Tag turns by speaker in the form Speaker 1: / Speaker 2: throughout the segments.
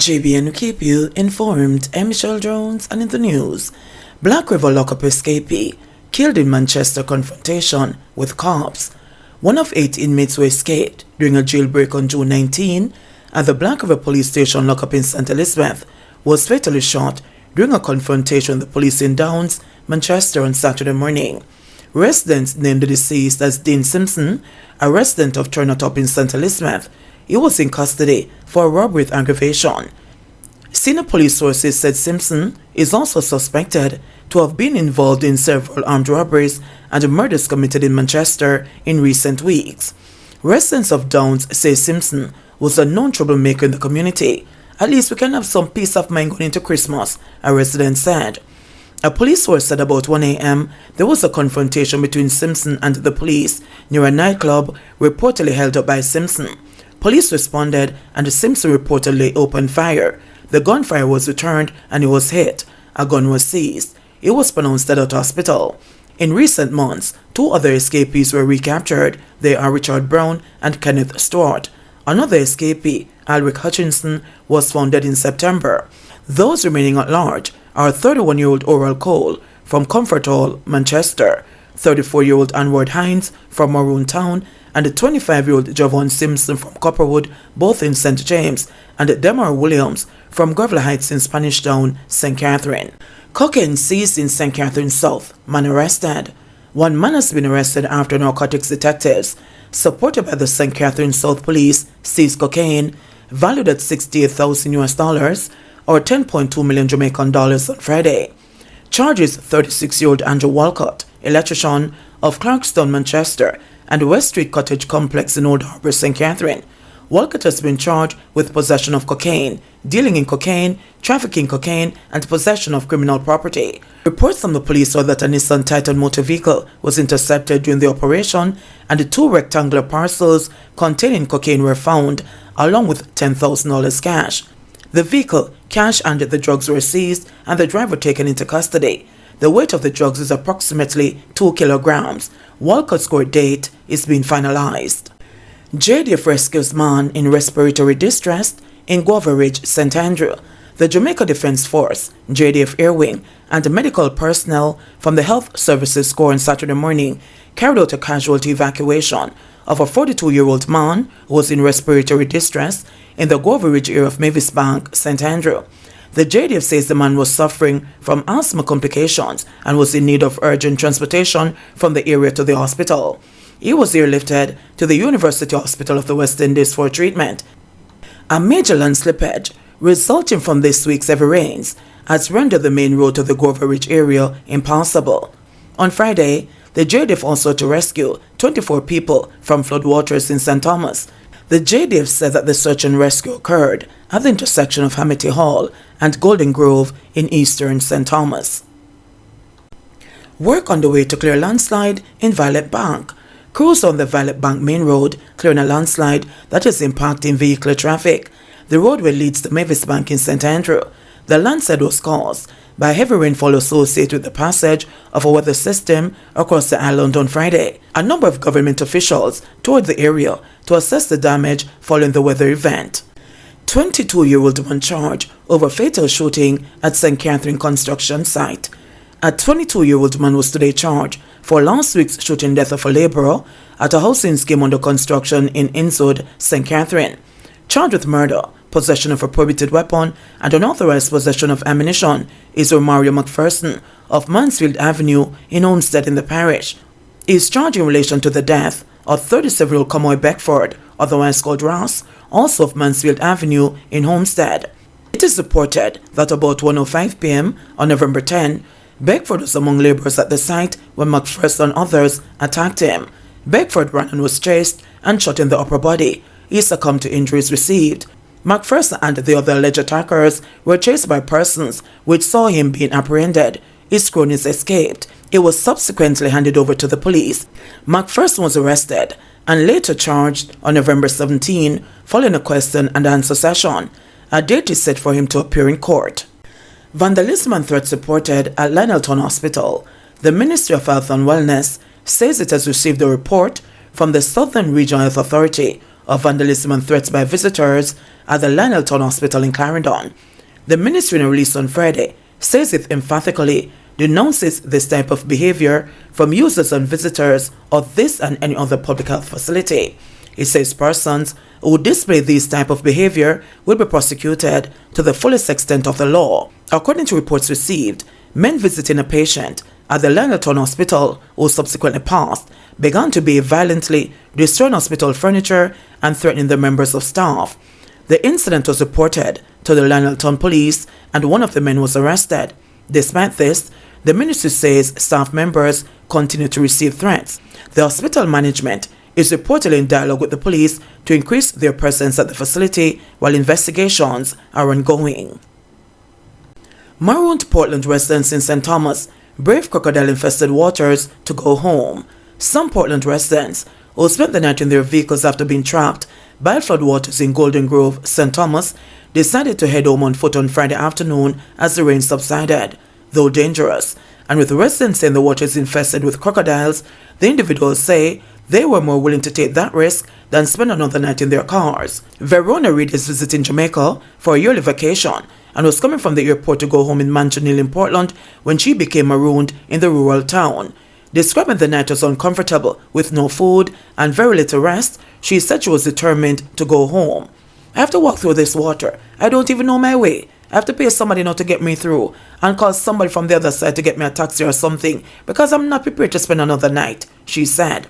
Speaker 1: JBNN keep you informed. I'm Michelle Jones, and in the news, Black River lockup escapee killed in Manchester confrontation with cops. One of 8 inmates who escaped during a jailbreak on June 19 at the Black River police station lockup in St. Elizabeth was fatally shot during a confrontation with the police in Downs, Manchester on Saturday morning. Residents named the deceased as Dean Simpson, a resident of Turnotop in St. Elizabeth. He was in custody for a robbery with aggravation. Senior police sources said Simpson is also suspected to have been involved in several armed robberies and murders committed in Manchester in recent weeks. Residents of Downs say Simpson was a known troublemaker in the community. At least we can have some peace of mind going into Christmas, a resident said. A police source said about 1 a.m. there was a confrontation between Simpson and the police near a nightclub reportedly held up by Simpson. Police responded and Simpson reportedly opened fire. The gunfire was returned and he was hit. A gun was seized. He was pronounced dead at hospital. In recent months, 2 other escapees were recaptured. They are Richard Brown and Kenneth Stewart. Another escapee, Alric Hutchinson, was found dead in September. Those remaining at large are 31-year-old Oral Cole from Comfort Hall, Manchester, 34-year-old Anward Hines from Maroon Town, and the 25-year-old Javon Simpson from Copperwood, both in St. James, and Demar Williams from Gravel Heights in Spanish Town, St. Catherine. Cocaine seized in St. Catherine South, man arrested. One man has been arrested after narcotics detectives, supported by the St. Catherine South Police, seized cocaine valued at $68,000 or 10.2 million Jamaican dollars on Friday. Charges 36-year-old Andrew Walcott, electrician of Clarkstown, Manchester, and West Street Cottage Complex in Old Harbour, St. Catherine. Walcott has been charged with possession of cocaine, dealing in cocaine, trafficking cocaine, and possession of criminal property. Reports from the police are that a Nissan Titan motor vehicle was intercepted during the operation, and the 2 rectangular parcels containing cocaine were found, along with $10,000 cash. The vehicle, cash, and the drugs were seized, and the driver taken into custody. The weight of the drugs is approximately 2 kilograms. Walcott's court date is being finalized. JDF rescues man in respiratory distress in Guava Ridge, St. Andrew. The Jamaica Defense Force, JDF Air Wing, and medical personnel from the Health Services Corps on Saturday morning carried out a casualty evacuation of a 42-year-old man who was in respiratory distress in the Guava Ridge area of Mavis Bank, St. Andrew. The JDF says the man was suffering from asthma complications and was in need of urgent transportation from the area to the hospital. He was airlifted to the University Hospital of the West Indies for treatment. A major land slippage resulting from this week's heavy rains has rendered the main road to the Guava Ridge area impassable. On Friday, the JDF also had to rescue 24 people from floodwaters in St. Thomas. The JDF said that the search and rescue occurred at the intersection of Hamity Hall and Golden Grove in eastern St. Thomas. Work on the way to clear landslide in Violet Bank. Crews on the Violet Bank main road clearing a landslide that is impacting vehicular traffic. The roadway leads to Mavis Bank in St. Andrew. The landslide was caused by heavy rainfall associated with the passage of a weather system across the island on Friday. A number of government officials toured the area to assess the damage following the weather event. 22-year-old man charged over fatal shooting at St. Catherine construction site. A 22-year-old man was today charged for last week's shooting death of a laborer at a housing scheme under construction in Inzud, St. Catherine. Charged with murder, possession of a prohibited weapon, and unauthorized possession of ammunition is Romario McPherson of Mansfield Avenue in Homestead in the parish. He is charged in relation to the death of 37-year-old Kamoy Beckford, otherwise called Ross, also of Mansfield Avenue in Homestead. It is reported that about 1:05 p.m. on November 10, Beckford was among laborers at the site when McPherson and others attacked him. Beckford ran and was chased and shot in the upper body. He succumbed to injuries received. McPherson and the other alleged attackers were chased by persons which saw him being apprehended. His cronies escaped. He was subsequently handed over to the police. McPherson was arrested and later charged on November 17 following a question and answer session. A date is set for him to appear in court. Vandalism and threats reported at Lionelton Hospital. The Ministry of Health and Wellness says it has received a report from the Southern Regional Health Authority of vandalism and threats by visitors at the Lioneltown Hospital in Clarendon. The ministry, in a release on Friday, says it emphatically denounces this type of behavior from users and visitors of this and any other public health facility. It says persons who display this type of behavior will be prosecuted to the fullest extent of the law. According to reports received, men visiting a patient at the Lioneltown Hospital who subsequently passed began to behave violently, destroying hospital furniture and threatening the members of staff. The incident was reported to the Lioneltown police and one of the men was arrested. Despite this, the ministry says staff members continue to receive threats. The hospital management is reportedly in dialogue with the police to increase their presence at the facility while investigations are ongoing. Marooned Portland residents in St. Thomas brave crocodile-infested waters to go home. Some Portland residents who spent the night in their vehicles after being trapped by floodwaters in Golden Grove, St. Thomas, decided to head home on foot on Friday afternoon as the rain subsided. Though dangerous, and with residents saying the water is infested with crocodiles, the individuals say they were more willing to take that risk than spend another night in their cars. Verona Reed is visiting Jamaica for a yearly vacation and was coming from the airport to go home in Mansion Hill in Portland when she became marooned in the rural town. Describing the night as uncomfortable with no food and very little rest, she said she was determined to go home. I have to walk through this water. I don't even know my way. I have to pay somebody now to get me through and call somebody from the other side to get me a taxi or something because I'm not prepared to spend another night, she said.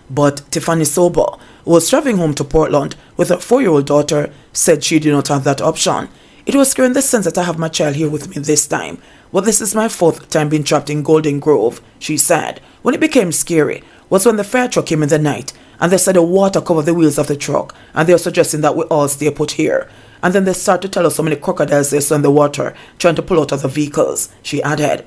Speaker 1: But Tiffany Sober, who was traveling home to Portland with her 4-year-old daughter, said she did not have that option. It was scary in the sense that I have my child here with me this time, but this is my 4th time being trapped in Golden Grove, she said. When it became scary was when the fire truck came in the night and they said the water covered the wheels of the truck and they were suggesting that we all stay put here. And then they started to tell us how many crocodiles they saw in the water trying to pull out of the vehicles, she added.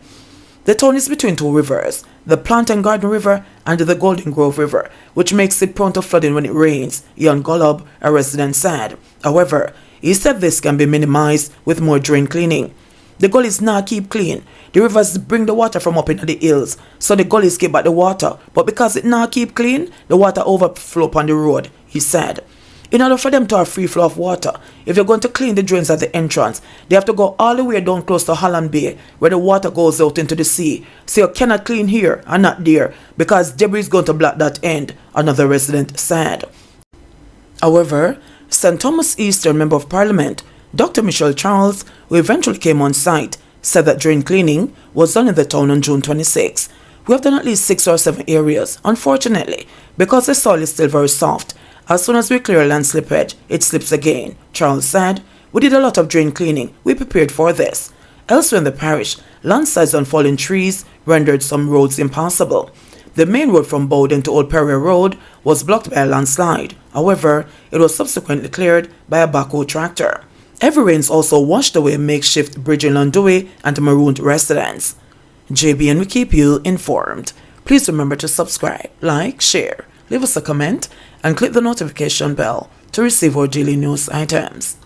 Speaker 1: The town is between 2 rivers, the Plant and Garden River and the Golden Grove River, which makes it prone to flooding when it rains, Ian Golub, a resident, said. However, he said this can be minimized with more drain cleaning. The gullies now keep clean. The rivers bring the water from up into the hills, so the gullies keep back the water, but because it now keep clean, the water overflow upon the road, he said. In order for them to have free flow of water, if you're going to clean the drains at the entrance, they have to go all the way down close to Holland Bay, where the water goes out into the sea. So you cannot clean here and not there, because debris is going to block that end, another resident said. However, St. Thomas Eastern Member of Parliament, Dr. Michelle Charles, who eventually came on site, said that drain cleaning was done in the town on June 26. We have done at least 6 or 7 areas, unfortunately, because the soil is still very soft. As soon as we clear a land slippage, it slips again, Charles said. We did a lot of drain cleaning. We prepared for this. Elsewhere in the parish, landslides on fallen trees rendered some roads impassable. The main road from Bowden to Old Perrier Road was blocked by a landslide. However, it was subsequently cleared by a backhoe tractor. Heavy rains also washed away a makeshift bridge in Londui and marooned residents. JBN will keep you informed. Please remember to subscribe, like, share, leave us a comment, and click the notification bell to receive our daily news items.